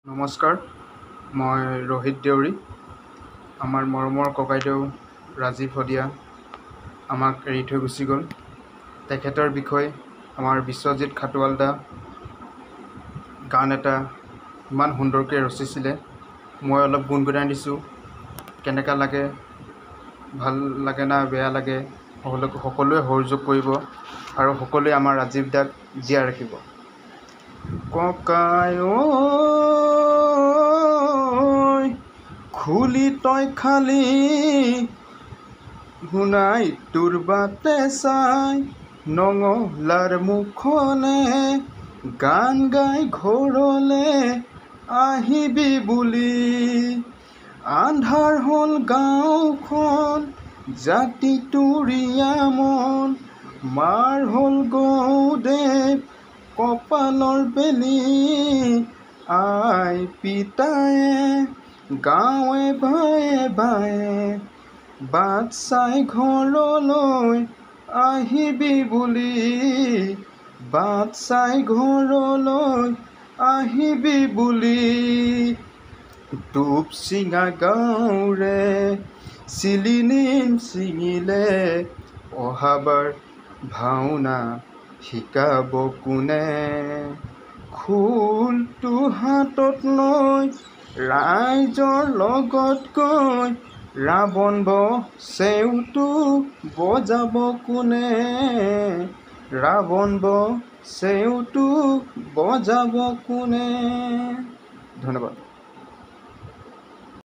নমস্কাৰ, মই ৰোহিত দেউৰী। আমাৰ মৰমৰ ককাইদেউ ৰাজীৱ শদিয়া আমাক এৰি থৈ গুচি গ'ল। তেখেতৰ বিষয়ে আমাৰ বিশ্বজিৎ খাটোৱাল দা গান এটা ইমান সুন্দৰকৈ ৰচিছিলে। মই অলপ গুণগুণাই দিছোঁ। কেনেকুৱা লাগে, ভাল লাগে না বেয়া লাগে, সকলোৱে সহযোগ কৰিব আৰু সকলোৱে আমাৰ ৰাজীৱ দাক জীয়াই ৰাখিব। ককাই খুলি তই খালি শুনাই তোৰ বাটে চাই নঙলাৰ মুখনে গান গাই ঘৰলে আহিবি বুলি। আন্ধাৰ হ'ল গাঁওখন জাতি তুৰীয়া মন, মাৰ হ'ল গৌদেৱ কপালৰ বেলি। আই পিতায়ে গাঁৱে বায়ে বায়ে বাট চাই ঘৰলৈ আহিবি বুলি। বাট চাই ঘৰলৈ আহিবি বুলি। টুপ চিঙা গাঁৱৰে চিলিনিম ছিঙিলে অহাবাৰ ভাওনা শিকাব কোনে। খোলটো হাতত লৈ ৰাইজৰ লগত গৈ ৰাৱণ চেউটো বজাব কোনে। ৰাৱণ চেউটো বজাব কোনে। ধন্যবাদ।